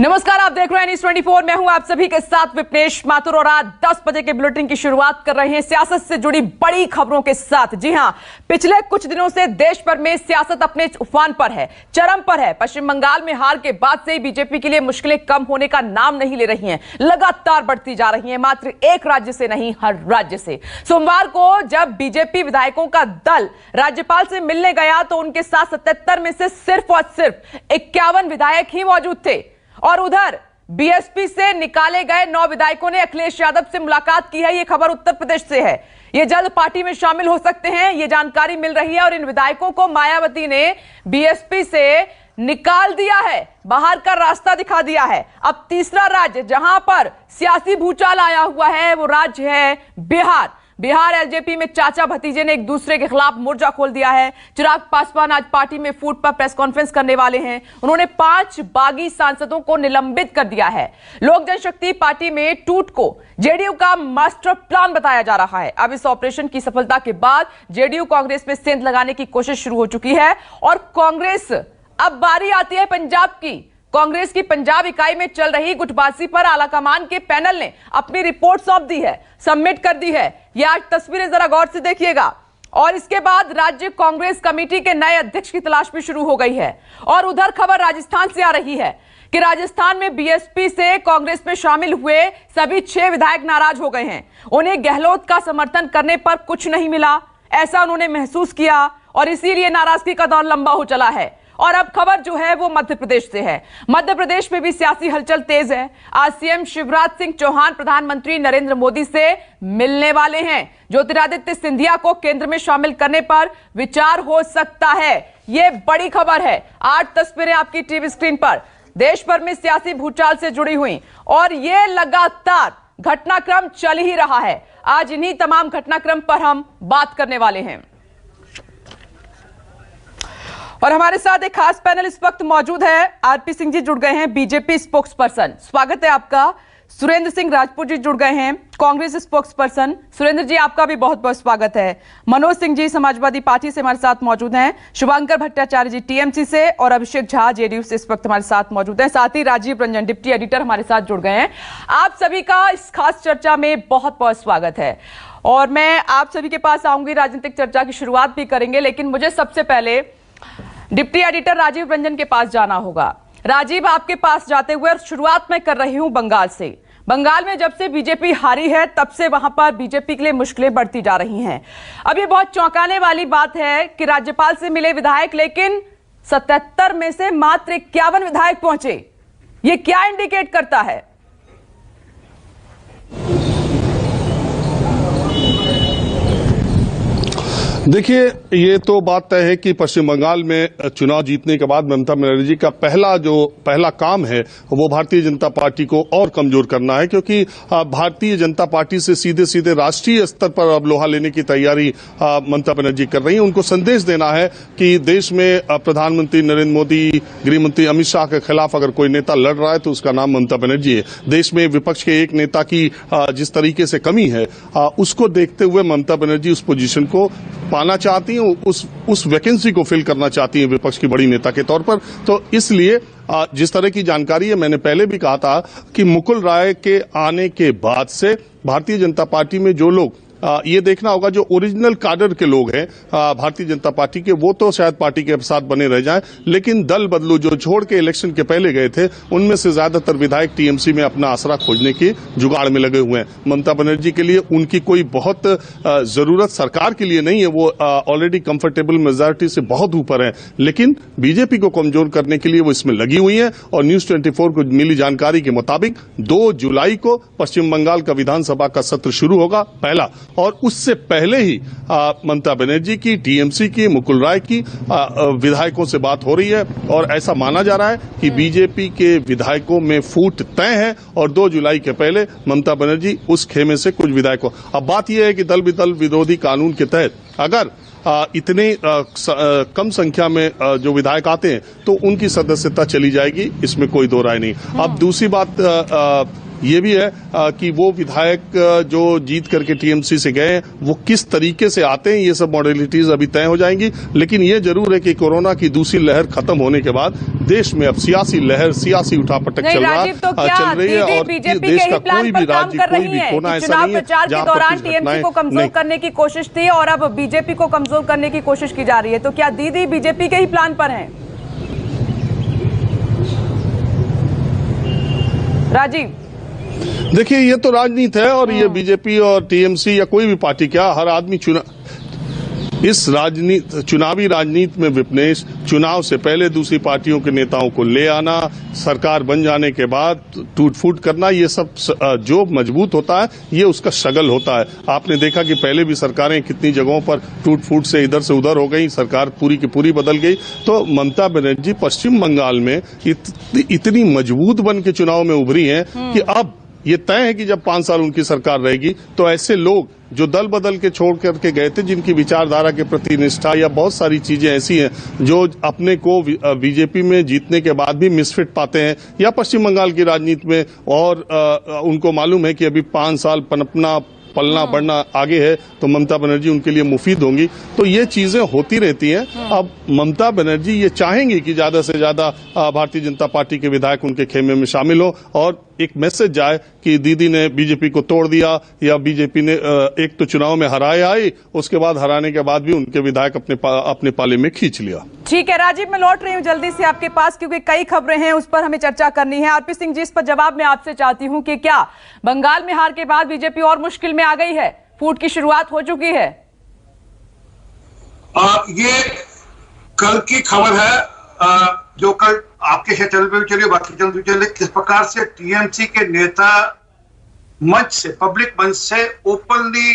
नमस्कार, आप देख रहे हैं न्यूज़ 24। मैं हूं आप सभी के साथ विपनेश माथुर और आज 10 बजे के बुलेटिन की शुरुआत कर रहे हैं सियासत से जुड़ी बड़ी खबरों के साथ। जी हां, पिछले कुछ दिनों से देश भर में सियासत अपने उफान पर है, चरम पर है। पश्चिम बंगाल में हार के बाद से ही बीजेपी के लिए मुश्किलें कम होने का नाम नहीं ले रही हैं, लगातार बढ़ती जा रही हैं, मात्र एक राज्य से नहीं, हर राज्य से। सोमवार को जब बीजेपी विधायकों का दल राज्यपाल से मिलने गया तो उनके साथ 77 में से सिर्फ और सिर्फ 51 विधायक ही मौजूद थे और उधर बीएसपी से निकाले गए 9 विधायकों ने अखिलेश यादव से मुलाकात की है। यह खबर उत्तर प्रदेश से है। ये जल्द पार्टी में शामिल हो सकते हैं, यह जानकारी मिल रही है और इन विधायकों को मायावती ने बीएसपी से निकाल दिया है, बाहर का रास्ता दिखा दिया है। अब तीसरा राज्य जहां पर सियासी भूचाल आया हुआ है वो राज्य है बिहार। बिहार एलजेपी में चाचा भतीजे ने एक दूसरे के खिलाफ मोर्चा खोल दिया है। चिराग पासवान आज पार्टी में फूट पर प्रेस कॉन्फ्रेंस करने वाले हैं। उन्होंने 5 बागी सांसदों को निलंबित कर दिया है। लोक जनशक्ति पार्टी में टूट को जेडीयू का मास्टर प्लान बताया जा रहा है। अब इस ऑपरेशन की सफलता के बाद जेडीयू कांग्रेस में सेंध लगाने की कोशिश शुरू हो चुकी है और कांग्रेस, अब बारी आती है पंजाब की। कांग्रेस की पंजाब इकाई में चल रही गुटबाजी पर आलाकमान के पैनल ने अपनी रिपोर्ट सौंप दी है, सबमिट कर दी है। यह आज तस्वीरें जरा गौर से देखिएगा। और इसके बाद राज्य कांग्रेस कमेटी के नए अध्यक्ष की तलाश भी शुरू हो गई है। और उधर खबर राजस्थान से आ रही है कि राजस्थान में बीएसपी से कांग्रेस में शामिल हुए सभी 6 विधायक नाराज हो गए हैं। उन्हें गहलोत का समर्थन करने पर कुछ नहीं मिला, ऐसा उन्होंने महसूस किया और इसीलिए नाराजगी का दौर लंबा हो चला है। और अब खबर जो है वो मध्य प्रदेश से है। मध्य प्रदेश में भी सियासी हलचल तेज है। आज सीएम शिवराज सिंह चौहान प्रधानमंत्री नरेंद्र मोदी से मिलने वाले हैं। ज्योतिरादित्य सिंधिया को केंद्र में शामिल करने पर विचार हो सकता है। यह बड़ी खबर है। 8 तस्वीरें आपकी टीवी स्क्रीन पर देश भर में सियासी भूचाल से जुड़ी हुई और यह लगातार घटनाक्रम चल ही रहा है। आज इन्हीं तमाम घटनाक्रम पर हम बात करने वाले हैं और हमारे साथ एक खास पैनल इस वक्त मौजूद है। आरपी सिंह जी जुड़ गए हैं, बीजेपी स्पोक्स पर्सन, स्वागत है आपका। सुरेंद्र सिंह राजपूत जी जुड़ गए हैं, कांग्रेस स्पोक्स पर्सन। सुरेंद्र जी, आपका भी बहुत बहुत स्वागत है। मनोज सिंह जी समाजवादी पार्टी से हमारे साथ मौजूद हैं, शुभांकर भट्टाचार्य जी टीएमसी से और अभिषेक झा जेडीयू से इस वक्त हमारे साथ मौजूद हैं। साथ ही राजीव रंजन डिप्टी एडिटर हमारे साथ जुड़ गए हैं। आप सभी का इस खास चर्चा में बहुत बहुत स्वागत है और मैं आप सभी के पास आऊंगी, राजनीतिक चर्चा की शुरुआत भी करेंगे, लेकिन मुझे सबसे पहले डिप्टी एडिटर राजीव रंजन के पास जाना होगा। राजीव, आपके पास जाते हुए शुरुआत मैं कर रही हूं बंगाल से। बंगाल में जब से बीजेपी हारी है तब से वहां पर बीजेपी के लिए मुश्किलें बढ़ती जा रही हैं। अब ये बहुत चौंकाने वाली बात है कि राज्यपाल से मिले विधायक, लेकिन 77 में से मात्र 51 विधायक पहुंचे। ये क्या इंडिकेट करता है? देखिए, ये तो बात तय है कि पश्चिम बंगाल में चुनाव जीतने के बाद ममता बनर्जी का पहला काम है वो भारतीय जनता पार्टी को और कमजोर करना है, क्योंकि भारतीय जनता पार्टी से सीधे सीधे राष्ट्रीय स्तर पर अब लोहा लेने की तैयारी ममता बनर्जी कर रही है। उनको संदेश देना है कि देश में प्रधानमंत्री नरेंद्र मोदी, गृहमंत्री अमित शाह के खिलाफ अगर कोई नेता लड़ रहा है तो उसका नाम ममता बनर्जी है। देश में विपक्ष के एक नेता की जिस तरीके से कमी है उसको देखते हुए ममता बनर्जी उस पोजीशन को पाना चाहती हैं, उस वैकेंसी को फिल करना चाहती हैं विपक्ष की बड़ी नेता के तौर पर। तो इसलिए जिस तरह की जानकारी है, मैंने पहले भी कहा था कि मुकुल राय के आने के बाद से भारतीय जनता पार्टी में जो लोग ये देखना होगा, जो ओरिजिनल काडर के लोग हैं भारतीय जनता पार्टी के, वो तो शायद पार्टी के साथ बने रह जाएं, लेकिन दल बदलू जो छोड़ के इलेक्शन के पहले गए थे उनमें से ज्यादातर विधायक टीएमसी में अपना आसरा खोजने की जुगाड़ में लगे हुए हैं। ममता बनर्जी के लिए उनकी कोई बहुत जरूरत सरकार के लिए नहीं है, वो ऑलरेडी कंफर्टेबल मेजॉरिटी से बहुत ऊपर है, लेकिन बीजेपी को कमजोर करने के लिए वो इसमें लगी हुई है। और न्यूज 24 को मिली जानकारी के मुताबिक 2 जुलाई को पश्चिम बंगाल का विधानसभा का सत्र शुरू होगा पहला, और उससे पहले ही ममता बनर्जी की, टीएमसी की, मुकुल राय की विधायकों से बात हो रही है और ऐसा माना जा रहा है कि बीजेपी के विधायकों में फूट तय है और 2 जुलाई के पहले ममता बनर्जी उस खेमे से कुछ विधायकों। अब बात यह है कि दल विदल विरोधी कानून के तहत अगर इतने कम संख्या में जो विधायक आते हैं तो उनकी सदस्यता चली जाएगी, इसमें कोई दो राय नहीं। अब दूसरी बात ये भी है कि वो विधायक जो जीत करके टीएमसी से गए वो किस तरीके से आते हैं, ये सब मॉडलिटीज अभी तय हो जाएंगी। लेकिन ये जरूर है कि कोरोना की दूसरी लहर खत्म होने के बाद देश में अब सियासी लहर, सियासी उठापटक चल रही है और देश का कोई भी राज्य, कोई भी कोना ऐसा नहीं है प्रचार के दौरान टीएमसी को कमजोर करने की कोशिश थी और अब बीजेपी को कमजोर करने की कोशिश की जा रही है। तो क्या दीदी बीजेपी के ही प्लान पर हैं? राजीव, देखिए ये तो राजनीति है और ये बीजेपी और टीएमसी या कोई भी पार्टी, क्या हर आदमी इस चुनावी राजनीति में विपनेश, चुनाव से पहले दूसरी पार्टियों के नेताओं को ले आना, सरकार बन जाने के बाद टूट फूट करना, ये सब जो मजबूत होता है ये उसका शगल होता है। आपने देखा कि पहले भी सरकारें कितनी जगहों पर टूट फूट से इधर से उधर हो गई, सरकार पूरी की पूरी बदल गई। तो ममता बनर्जी पश्चिम बंगाल में इतनी मजबूत बन के चुनाव में उभरी हैं कि अब ये तय है कि जब 5 साल उनकी सरकार रहेगी तो ऐसे लोग जो दल बदल के छोड़ करके गए थे, जिनकी विचारधारा के प्रति निष्ठा या बहुत सारी चीजें ऐसी हैं जो अपने को बीजेपी में जीतने के बाद भी मिसफिट पाते हैं या पश्चिम बंगाल की राजनीति में, और उनको मालूम है कि अभी 5 साल पनपना पलना बढ़ना आगे है तो ममता बनर्जी उनके लिए मुफीद होंगी। तो ये चीजें होती रहती हैं। अब ममता बनर्जी ये चाहेंगी कि ज्यादा से ज्यादा भारतीय जनता पार्टी के विधायक उनके खेमे में शामिल हो और एक मैसेज जाए कि दीदी ने बीजेपी को तोड़ दिया या बीजेपी ने एक तो चुनाव में हराए आई, उसके बाद हराने के बाद भी उनके विधायक अपने पाले में खींच लिया। ठीक है राजीव, मैं लौट रही हूँ जल्दी से आपके पास क्योंकि कई खबरें हैं उस पर हमें चर्चा करनी है। आरपी सिंह जी, इस पर जवाब मैं आपसे चाहती हूँ कि क्या बंगाल में हार के बाद बीजेपी और मुश्किल में आ गई है, फूट की शुरुआत हो चुकी है? ये कल की खबर है जो कल आपके चैनल पे भी चली, बाकी चैनल पे चले, किस प्रकार से टीएमसी के नेता मंच से, पब्लिक मंच से ओपनली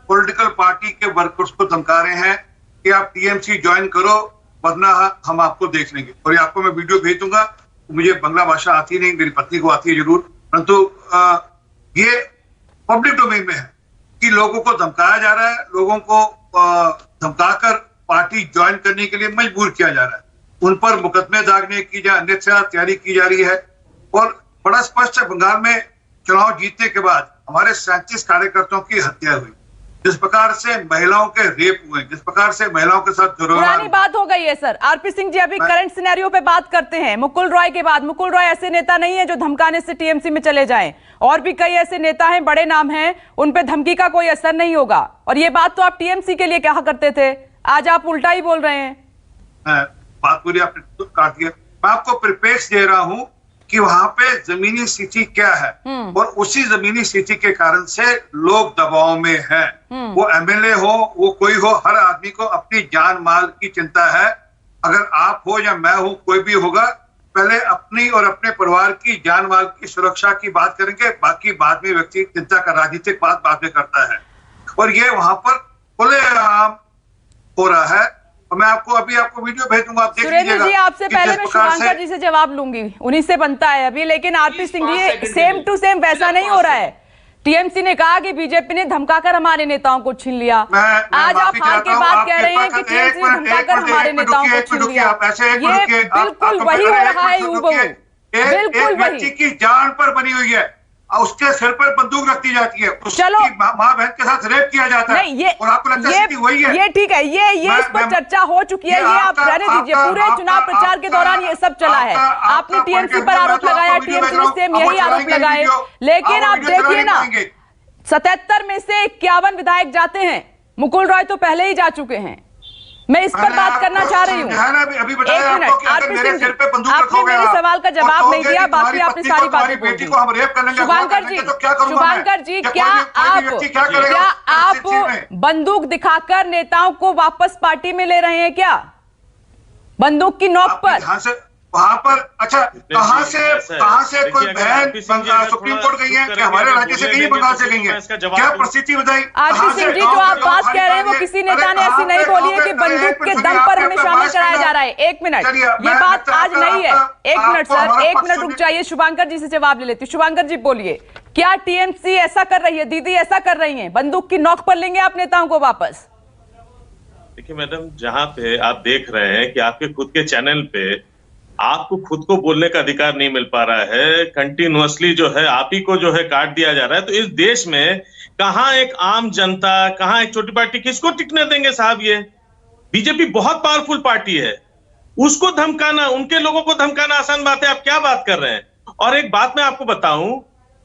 पॉलिटिकल पार्टी के वर्कर्स को धमका रहे हैं कि आप टीएमसी ज्वाइन करो वरना हम आपको देख लेंगे। और ये आपको मैं वीडियो भेज दूंगा। मुझे बंगला भाषा आती नहीं, मेरी पत्नी को आती है जरूर, परंतु ये पब्लिक डोमेन में है कि लोगों को धमकाया जा रहा है, लोगों को धमकाकर पार्टी ज्वाइन करने के लिए मजबूर किया जा रहा है, उन पर मुकदमे दागने की या अन्यथा तैयारी की जा रही है। और बड़ा स्पष्ट है, बंगाल में चुनाव जीतने के बाद हमारे 37 कार्यकर्ताओं की हत्या हुई, जिस प्रकार से महिलाओं के रेप हुए, जिस प्रकार से महिलाओं के साथ पुरानी बात हो गई है सर। आरपी सिंह जी, अभी करंट सिनेरियो पे बात करते हैं। मुकुल रॉय के बाद, मुकुल रॉय ऐसे नेता नहीं है जो धमकाने से टीएमसी में चले जाएं, और भी कई ऐसे नेता हैं, बड़े नाम हैं, उन पे धमकी का कोई असर नहीं होगा। और ये बात तो आप टीएमसी के लिए कहा करते थे, आज आप उल्टा ही बोल रहे हैं। बात पूरी आपने काट दिया। मैं आपको परिपेक्ष दे रहा हूं कि वहां पे जमीनी स्थिति क्या है, और उसी जमीनी स्थिति के कारण से लोग दबाव में हैं। वो एमएलए हो, वो कोई हो, हर आदमी को अपनी जान माल की चिंता है। अगर आप हो या मैं हूं, कोई भी होगा, पहले अपनी और अपने परिवार की जान माल की सुरक्षा की बात करेंगे, बाकी बाद में व्यक्ति चिंता का राजनीतिक बात बाद में करता है। और ये वहां पर खुलेआम हो रहा है। और मैं आपको वीडियो भेज दूंगा, आप देख लीजिएगा। सुरेंद्र जी, आपसे पहले मैं शुभांकर जी से जवाब लूंगी, उन्हीं से बनता है अभी। लेकिन RP Singh ji, same to same वैसा नहीं हो रहा है। टीएमसी ने कहा कि बीजेपी ने धमकाकर हमारे नेताओं को छीन लिया। आज आप हार के बाद कह रहे हैं कि टीएमसी ने धमकाकर हमारे नेताओं को छीन लिया। ये बिल्कुल वही हो रहा है, यूबहू बिल्कुल वही। की जान पर बनी हुई है, उसके सिर पर बंदूक रखी जाती है, चलो माँ बहन के साथ रेप किया जाता है। नहीं, और आपको लगता है वही है? ये ठीक है, ये इस पर चर्चा हो चुकी है, ये आप रहने दीजिए। पूरे चुनाव प्रचार के दौरान ये सब चला है। आपने टीएमसी पर आरोप लगाया, टीएमसी ने सेम यही आरोप लगाए। लेकिन आप देखिए ना, 77 में से 51 विधायक जाते हैं, मुकुल रॉय तो पहले ही जा चुके हैं। मैं इस पर बात करना चाह रही हूँ। एक मिनट, आरपी सिंह जी, आपने मेरे सवाल का जवाब नहीं दिया, बाकी आपने सारी बातें बोल दी। शुभांकर जी, क्या आप बंदूक दिखाकर नेताओं को वापस पार्टी में ले रहे हैं क्या, बंदूक की नोक पर? वहां पर अच्छा, कहां से कोई बहन सुप्रीम कोर्ट गई है कि हमारे राज्य से गई है, बंगाल से गई है? क्या परिस्थिति बताई? आरपी सिंह जी, जो आप बात कह रहे हैं वो किसी नेता ने ऐसी नहीं बोली है कि बंदूक के दम पर हमें शामिल कराया जा रहा है। एक मिनट, ये बात आज नहीं है। एक मिनट सर, एक मिनट रुक जाइए। शुभांकर जी से जवाब ले लेती हूँ। शुभांकर जी बोलिए, क्या टीएमसी ऐसा कर रही है, दीदी ऐसा कर रही है, बंदूक की नोक पर लेंगे आप नेताओं को वापस? देखिए मैडम, जहां पे आप देख रहे हैं कि आपके खुद के चैनल पे आपको खुद को बोलने का अधिकार नहीं मिल पा रहा है, कंटिन्यूअसली जो है आप ही को जो है काट दिया जा रहा है, तो इस देश में कहां एक आम जनता, कहां एक छोटी पार्टी, किसको टिकने देंगे साहब? ये बीजेपी बहुत पावरफुल पार्टी है, उसको धमकाना, उनके लोगों को धमकाना आसान बात है। आप क्या बात कर रहे हैं? और एक बात मैं आपको बताऊं,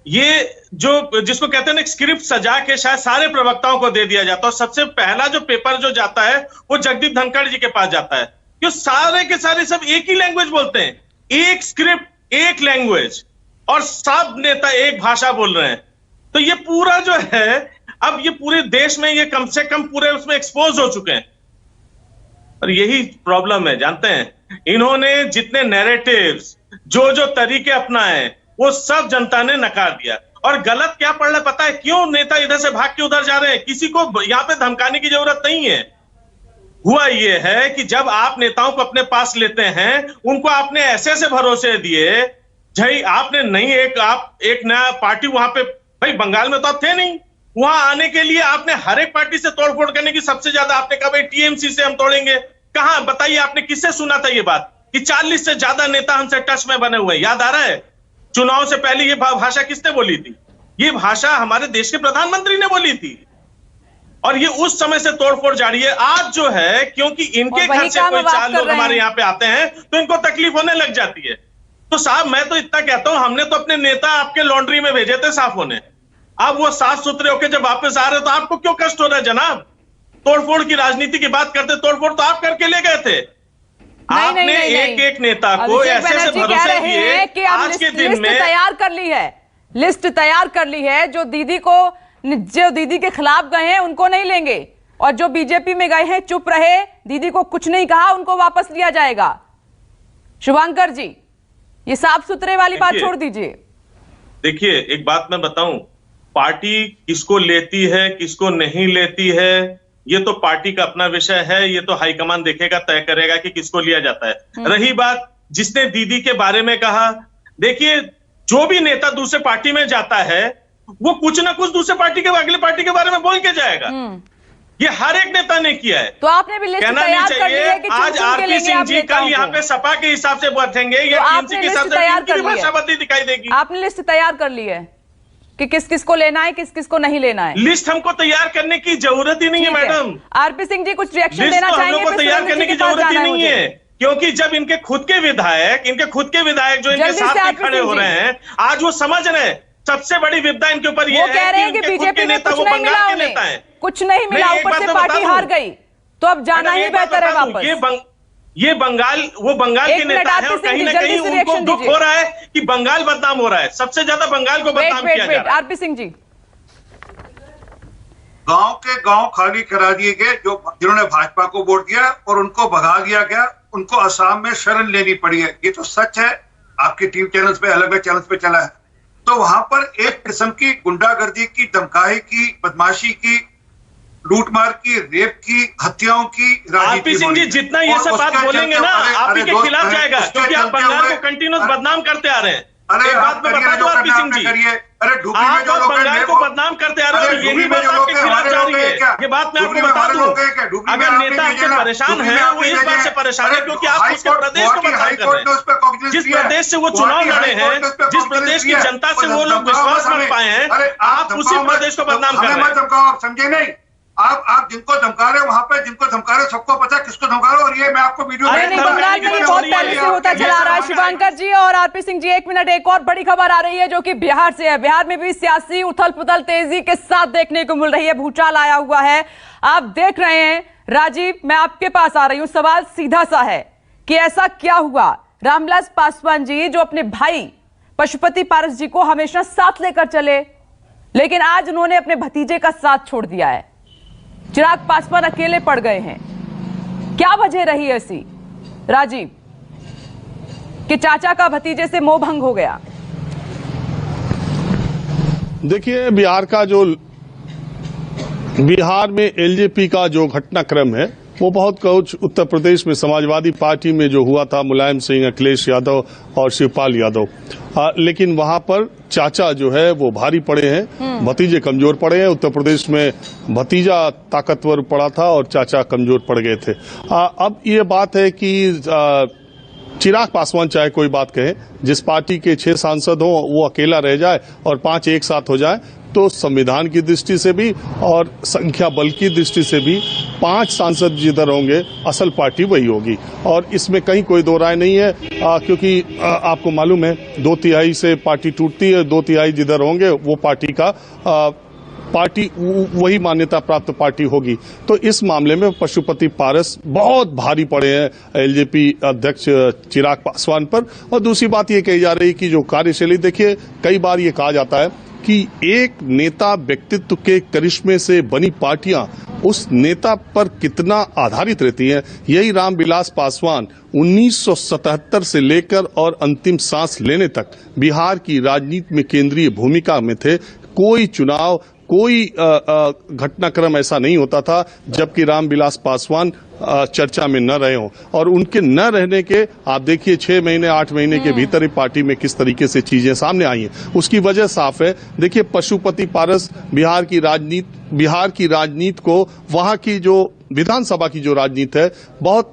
ये जो जिसको कहते हैं ना स्क्रिप्ट सजा के शायद सारे प्रवक्ताओं को दे दिया जाता है, और सबसे पहला जो पेपर जो जाता है वो जगदीप धनखड़ जी के पास जाता है, क्यों? सारे के सारे सब एक ही लैंग्वेज बोलते हैं, एक स्क्रिप्ट, एक लैंग्वेज, और सब नेता एक भाषा बोल रहे हैं। तो ये पूरा जो है, अब ये पूरे देश में ये कम से कम पूरे उसमें एक्सपोज हो चुके हैं। और यही प्रॉब्लम है, जानते हैं, इन्होंने जितने नैरेटिव्स, जो तरीके अपनाए, वो सब जनता ने नकार दिया। और गलत क्या पड़ रहा है पता है? क्यों नेता इधर से भाग के उधर जा रहे हैं? किसी को यहां पे धमकाने की जरूरत नहीं है। हुआ ये है कि जब आप नेताओं को अपने पास लेते हैं, उनको आपने ऐसे ऐसे भरोसे दिए, भाई आपने नहीं, एक नया पार्टी वहां पे, भाई बंगाल में तो आप थे नहीं, वहां आने के लिए आपने हर एक पार्टी से तोड़फोड़ करने की, सबसे ज्यादा आपने कहा भाई टीएमसी से हम तोड़ेंगे। कहां बताइए, आपने किससे सुना था ये बात कि 40 से ज्यादा नेता हमसे टच में बने हुए हैं? याद आ रहा है? चुनाव से पहले ये भाषा किसने बोली थी? ये भाषा हमारे देश के प्रधानमंत्री ने बोली थी, और ये उस समय से तोड़फोड़ जारी है। आज जो है, क्योंकि इनके घर से कोई 4 लोग हमारे यहाँ पे आते हैं तो इनको तकलीफ होने लग जाती है। तो साहब मैं तो इतना कहता हूं, हमने तो अपने नेता आपके लॉन्ड्री में भेजे थे साफ होने, अब वो साफ सुथरे होकर जब वापस आ रहे तो आपको क्यों कष्ट हो रहा है जनाब? तोड़फोड़ की राजनीति की बात करते, तोड़फोड़ तो आप करके ले गए थे। आपने एक नेता को ऐसे ऐसे भरोसे दिए कि आज के दिन में तैयार कर ली है, लिस्ट तैयार कर ली है, जो दीदी के खिलाफ गए हैं उनको नहीं लेंगे, और जो बीजेपी में गए हैं चुप रहे, दीदी को कुछ नहीं कहा, उनको वापस लिया जाएगा। शुभंकर जी, ये साफ सुथरे वाली बात छोड़ दीजिए। देखिए एक बात मैं बताऊं, पार्टी किसको लेती है किसको नहीं लेती है, ये तो पार्टी का अपना विषय है, ये तो हाईकमान देखेगा, तय करेगा कि किसको लिया जाता है। रही बात जिसने दीदी के बारे में कहा, देखिए जो भी नेता दूसरे पार्टी में जाता है वो कुछ ना कुछ दूसरे पार्टी के, अगले पार्टी के बारे में बोल के जाएगा। ये हर एक नेता ने किया है, तो आपने भी लिस्ट तैयार कर ली है कि आज आरपी सिंह जी कल यहाँ पे सपा के हिसाब से बैठेंगे, ये टीएमसी के हिसाब से इनकी भाषा बदली दिखाई देगी। आपने लिस्ट तैयार कर ली है कि किस किस को लेना है, किस किस को नहीं लेना है? लिस्ट हमको तैयार करने की जरूरत ही नहीं है मैडम। आरपी सिंह जी कुछ रिएक्शन देना चाहेंगे? लिस्ट को तैयार करने की जरूरत ही नहीं है, क्योंकि जब इनके खुद के विधायक जो इनके साथ खड़े हो रहे हैं, आज वो समझ रहे हैं सबसे बड़ी विपदा इनके ऊपर ये है कि बीजेपी में कुछ नहीं मिला, उन्हें कुछ नहीं मिला, ऊपर से पार्टी हार गई, तो अब जाना ही बेहतर है वापस। ये बंगाल, वो बंगाल के नेता है, और कहीं ना कहीं उनको दुख हो रहा है कि बंगाल बदनाम हो रहा है, सबसे ज्यादा बंगाल को बदनाम किया जा रहा है। आरपी सिंह जी, गांव के गांव खाली करा दिए गए, जिन्होंने भाजपा को वोट दिया, और उनको भगा दिया गया, उनको असम में शरण लेनी पड़ी है। ये तो सच है, आपके टीवी चैनल्स पे, अलग अलग चैनल्स पे चला है। तो वहां पर एक किस्म की गुंडागर्दी की, धमकाई की, बदमाशी की, लूटमार की, रेप की, हत्याओं की आरपी सिंह जी जितना ये सब बात बोलेंगे ना, आप ही के खिलाफ जाएगा, क्योंकि आप बंगाल को कंटिन्यूस बदनाम करते आ रहे हैं। एक बात मैं बता दूं आरपी सिंह जी, आप बंगाल को बदनाम करते आ रहे हो, यही बात आपके खिलाफ जा रही है। ये बात मैं आपको बता दूं, अगर नेता आपसे परेशान है, वो इस बात से परेशान है क्योंकि आप उसके प्रदेश को बदनाम कर रहे हैं। जिस प्रदेश से वो चुनाव लड़े हैं, जिस प्रदेश की जनता से वो लोग विश्वास कर पाए हैं, आप उसी प्रदेश को बदनाम कर रहे हैं। आप समझे नहीं? आप जिनको धमका रहे हो, वहां पे जिनको धमका रहे हो, सबको पता है किसको धमका रहे हो, और ये मैं आपको वीडियो बंगाल में बहुत पहले से होता चला रहा है। शुभंकर जी और आरपी सिंह जी, एक मिनट, एक और बड़ी खबर आ रही है जो कि बिहार से है। बिहार में भी सियासी उथल पुथल तेजी के साथ देखने को मिल रही है, भूचाल आया हुआ है। आप देख रहे हैं, राजीव मैं आपके पास आ रही हूं, सवाल सीधा सा है कि ऐसा क्या हुआ? रामविलास पासवान जी जो अपने भाई पशुपति पारस जी को हमेशा साथ लेकर चले, लेकिन आज उन्होंने अपने भतीजे का साथ छोड़ दिया है, चिराग पासवान अकेले पड़ गए हैं। क्या वजह रही ऐसी राजीव कि चाचा का भतीजे से मोह भंग हो गया? देखिए, बिहार में एलजेपी का जो घटनाक्रम है वो बहुत कुछ उत्तर प्रदेश में समाजवादी पार्टी में जो हुआ था, मुलायम सिंह, अखिलेश यादव और शिवपाल यादव, लेकिन वहां पर चाचा जो है वो भारी पड़े हैं, भतीजे कमजोर पड़े हैं। उत्तर प्रदेश में भतीजा ताकतवर पड़ा था और चाचा कमजोर पड़ गए थे। अब ये बात है कि चिराग पासवान चाहे कोई बात कहे, जिस पार्टी के 6 सांसद हों वो अकेला रह जाए और 5 एक साथ हो जाए, तो संविधान की दृष्टि से भी और संख्या बल की दृष्टि से भी 5 सांसद जिधर होंगे असल पार्टी वही होगी। और इसमें कहीं कोई दो राय नहीं है, क्योंकि आपको मालूम है 2/3 से पार्टी टूटती है, 2/3 जिधर होंगे वो पार्टी का पार्टी वही मान्यता प्राप्त पार्टी होगी। तो इस मामले में पशुपति पारस बहुत भारी पड़े हैं एलजेपी अध्यक्ष चिराग पासवान पर। और दूसरी बात ये कही जा रही है कि जो कार्यशैली, देखिए कई बार ये कहा जाता है कि एक नेता व्यक्तित्व के करिश्मे से बनी पार्टियां उस नेता पर कितना आधारित रहती हैं। यही रामविलास पासवान 1977 से लेकर और अंतिम सांस लेने तक बिहार की राजनीति में केंद्रीय भूमिका में थे। कोई चुनाव, कोई घटनाक्रम ऐसा नहीं होता था जबकि रामविलास पासवान चर्चा में न रहे हों। और उनके न रहने के आप देखिए 6 महीने 8 महीने के भीतर ही पार्टी में किस तरीके से चीजें सामने आई हैं। उसकी वजह साफ है। देखिए पशुपति पारस बिहार की राजनीति को, वहां की जो विधानसभा की जो राजनीति है, बहुत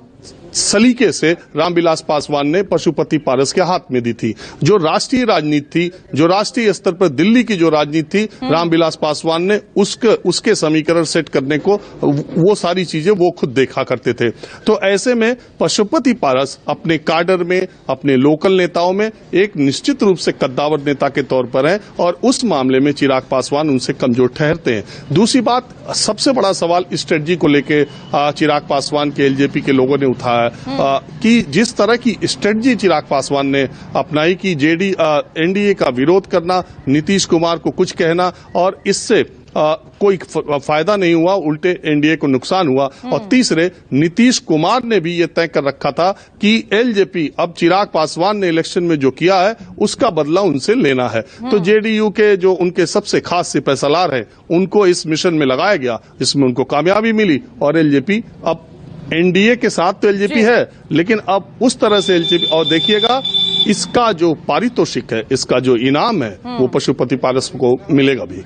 सलीके से रामविलास पासवान ने पशुपति पारस के हाथ में दी थी। जो राष्ट्रीय राजनीति थी, जो राष्ट्रीय स्तर पर दिल्ली की जो राजनीति थी, रामविलास पासवान ने उसके समीकरण सेट करने को, वो सारी चीजें वो खुद देखा करते थे। तो ऐसे में पशुपति पारस अपने काडर में, अपने लोकल नेताओं में एक निश्चित रूप से कद्दावर नेता के तौर पर हैं और उस मामले में चिराग पासवान उनसे कमजोर ठहरते हैं। दूसरी बात, सबसे बड़ा सवाल स्ट्रेटजी को लेकर चिराग पासवान के एलजेपी के लोगों ने उठाया कि जिस तरह की स्ट्रेटजी चिराग पासवान ने अपनाई कि एनडीए का विरोध करना, नीतीश कुमार को कुछ कहना और इससे कोई फायदा नहीं हुआ, उल्टे एनडीए को नुकसान हुआ। और तीसरे, नीतीश कुमार ने भी ये तय कर रखा था कि एलजेपी अब चिराग पासवान ने इलेक्शन में जो किया है उसका बदला उनसे लेना है। तो जेडीयू के जो उनके सबसे खास सिपहसालार हैं उनको इस मिशन में लगाया गया, इसमें उनको कामयाबी मिली और एलजेपी अब एनडीए के साथ तो एलजेपी है, लेकिन अब उस तरह से एलजेपी, और देखिएगा इसका जो पारितोषिक है, इसका जो इनाम है वो पशुपति पारस को मिलेगा भी।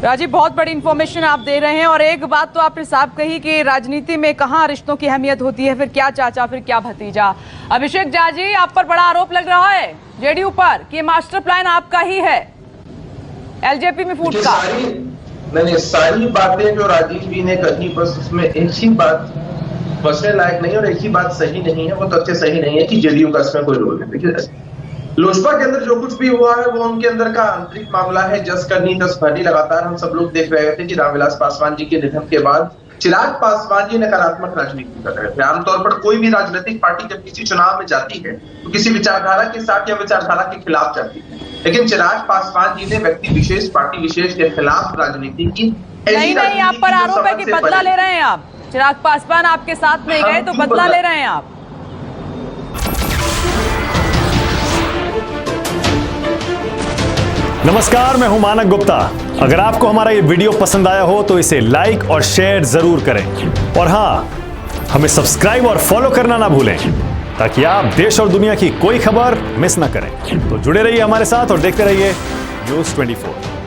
राजीव, बहुत बड़ी इंफॉर्मेशन आप दे रहे हैं और एक बात तो आपने साफ कही कि राजनीति में कहां रिश्तों की अहमियत होती है, फिर क्या चाचा फिर क्या भतीजा। अभिषेक झा जी, आप पर बड़ा आरोप लग रहा है जेडीयू पर कि मास्टर प्लान आपका ही है एलजेपी में फूट का। नहीं, सारी बातें जो राजीव जी ने कही, बस उसमें एक ही बात बचने लायक नहीं और एक ही बात सही नहीं है, वो तथ्य सही नहीं है कि जेडीयू का इसमें कोई रोल है। देखिए, लोजपा के अंदर जो कुछ भी हुआ है वो उनके अंदर का आंतरिक मामला है। जस करनी तस भरनी, लगातार हम सब लोग देख रहे थे कि रामविलास पासवान जी के निधन के बाद चिराग पासवान जी नकारात्मक राजनीति कर रहे थे। आमतौर पर कोई भी राजनीतिक पार्टी जब किसी चुनाव में जाती है तो किसी विचारधारा के साथ या विचारधारा के खिलाफ जाती है, लेकिन चिराग पासवान जी ने व्यक्ति विशेष, पार्टी विशेष के खिलाफ राजनीति की। नहीं, आप पर आरोप है कि बदला ले रहे हैं आप। चिराग पासवान आपके साथ नहीं गए तो बदला ले रहे हैं आप। नमस्कार, मैं हूं मानक गुप्ता। अगर आपको हमारा ये वीडियो पसंद आया हो तो इसे लाइक और शेयर जरूर करें और हां, हमें सब्सक्राइब और फॉलो करना ना भूलें ताकि आप देश और दुनिया की कोई खबर मिस ना करें। तो जुड़े रहिए हमारे साथ और देखते रहिए न्यूज़ 24।